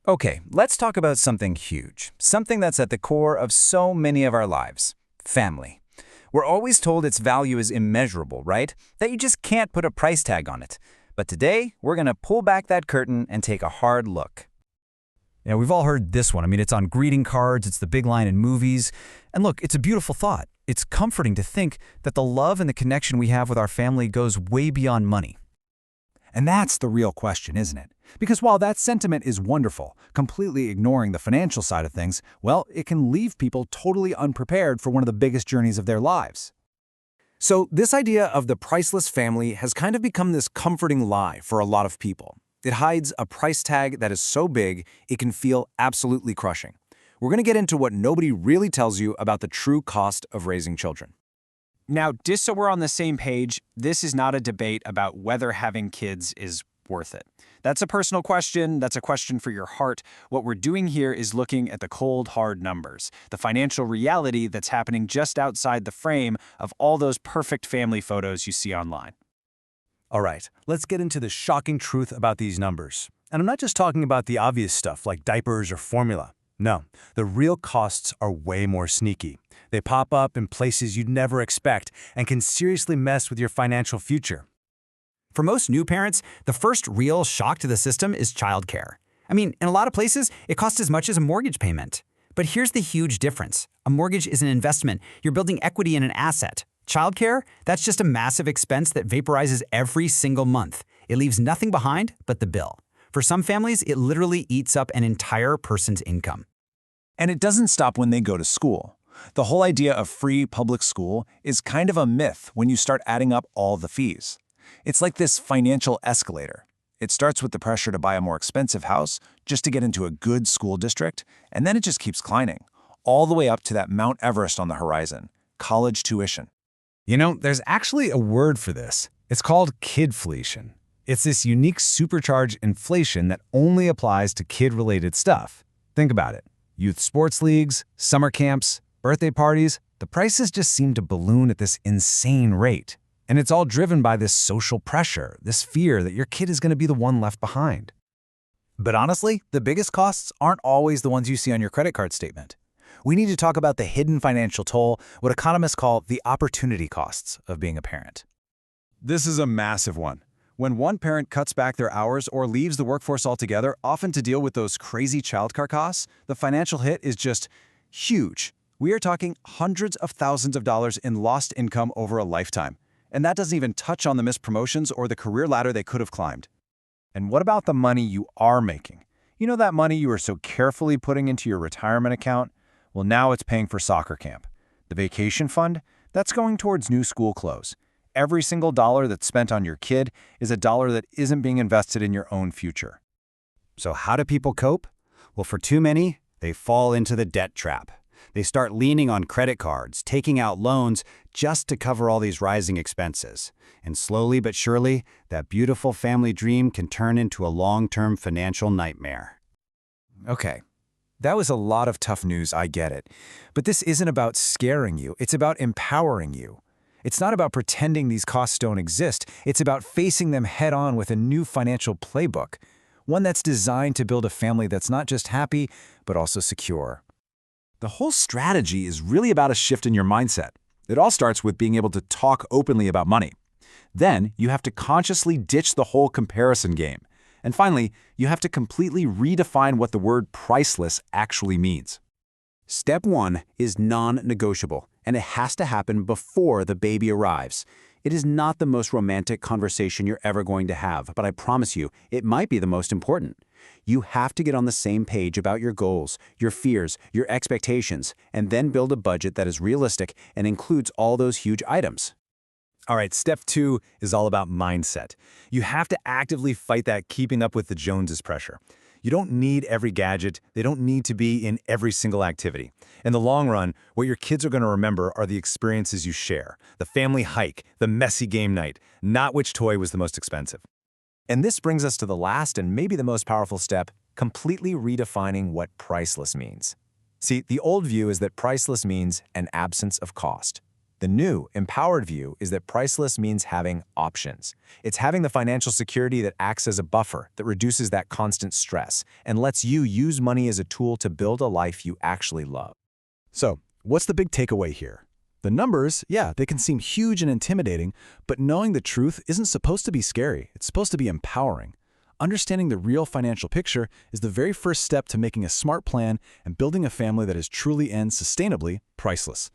Okay, let's talk about something huge, something that's at the core of so many of our lives: family. We're always told its value is immeasurable, right? That you just can't put a price tag on it. But today, we're going to pull back that curtain and take a hard look. Yeah, we've all heard this one. I mean, it's on greeting cards, it's the big line in movies. And look, it's a beautiful thought. It's comforting to think that the love and the connection we have with our family goes way beyond money. And that's the real question, isn't it? Because while that sentiment is wonderful, completely ignoring the financial side of things, well, it can leave people totally unprepared for one of the biggest journeys of their lives. So this idea of the priceless family has kind of become this comforting lie for a lot of people. It hides a price tag that is so big, it can feel absolutely crushing. We're going to get into what nobody really tells you about the true cost of raising children. Now, just so we're on the same page, this is not a debate about whether having kids is worth it. That's a personal question. That's a question for your heart. What we're doing here is looking at the cold, hard numbers, the financial reality that's happening just outside the frame of all those perfect family photos you see online. All right, let's get into the shocking truth about these numbers. And I'm not just talking about the obvious stuff like diapers or formula. No, the real costs are way more sneaky. They pop up in places you'd never expect and can seriously mess with your financial future. For most new parents, the first real shock to the system is childcare. I mean, in a lot of places, it costs as much as a mortgage payment. But here's the huge difference. A mortgage is an investment. You're building equity in an asset. Childcare, that's just a massive expense that vaporizes every single month. It leaves nothing behind but the bill. For some families, it literally eats up an entire person's income. And it doesn't stop when they go to school. The whole idea of free public school is kind of a myth when you start adding up all the fees. It's like this financial escalator. It starts with the pressure to buy a more expensive house just to get into a good school district, and then it just keeps climbing, all the way up to that Mount Everest on the horizon: college tuition. You know, there's actually a word for this. It's called kidflation. It's this unique supercharged inflation that only applies to kid-related stuff. Think about it. Youth sports leagues, summer camps, birthday parties, the prices just seem to balloon at this insane rate. And it's all driven by this social pressure, this fear that your kid is going to be the one left behind. But honestly, the biggest costs aren't always the ones you see on your credit card statement. We need to talk about the hidden financial toll, what economists call the opportunity costs of being a parent. This is a massive one. When one parent cuts back their hours or leaves the workforce altogether, often to deal with those crazy childcare costs, the financial hit is just huge. We are talking hundreds of thousands of dollars in lost income over a lifetime. And that doesn't even touch on the missed promotions or the career ladder they could have climbed. And what about the money you are making? You know, that money you were so carefully putting into your retirement account? Well, now it's paying for soccer camp. The vacation fund? That's going towards new school clothes. Every single dollar that's spent on your kid is a dollar that isn't being invested in your own future. So how do people cope? Well, for too many, they fall into the debt trap. They start leaning on credit cards, taking out loans just to cover all these rising expenses. And slowly but surely, that beautiful family dream can turn into a long-term financial nightmare. Okay, that was a lot of tough news, I get it. But this isn't about scaring you, it's about empowering you. It's not about pretending these costs don't exist, it's about facing them head-on with a new financial playbook, one that's designed to build a family that's not just happy, but also secure. The whole strategy is really about a shift in your mindset. It all starts with being able to talk openly about money. Then, you have to consciously ditch the whole comparison game. And finally, you have to completely redefine what the word priceless actually means. Step 1 is non-negotiable, and it has to happen before the baby arrives. It is not the most romantic conversation you're ever going to have, but I promise you, it might be the most important. You have to get on the same page about your goals, your fears, your expectations, and then build a budget that is realistic and includes all those huge items. All right, step 2 is all about mindset. You have to actively fight that keeping up with the Joneses pressure. You don't need every gadget. They don't need to be in every single activity. In the long run, what your kids are going to remember are the experiences you share, the family hike, the messy game night, not which toy was the most expensive. And this brings us to the last and maybe the most powerful step: completely redefining what priceless means. See, the old view is that priceless means an absence of cost. The new, empowered view is that priceless means having options. It's having the financial security that acts as a buffer, that reduces that constant stress, and lets you use money as a tool to build a life you actually love. So, what's the big takeaway here? The numbers, yeah, they can seem huge and intimidating, but knowing the truth isn't supposed to be scary. It's supposed to be empowering. Understanding the real financial picture is the very first step to making a smart plan and building a family that is truly and sustainably priceless.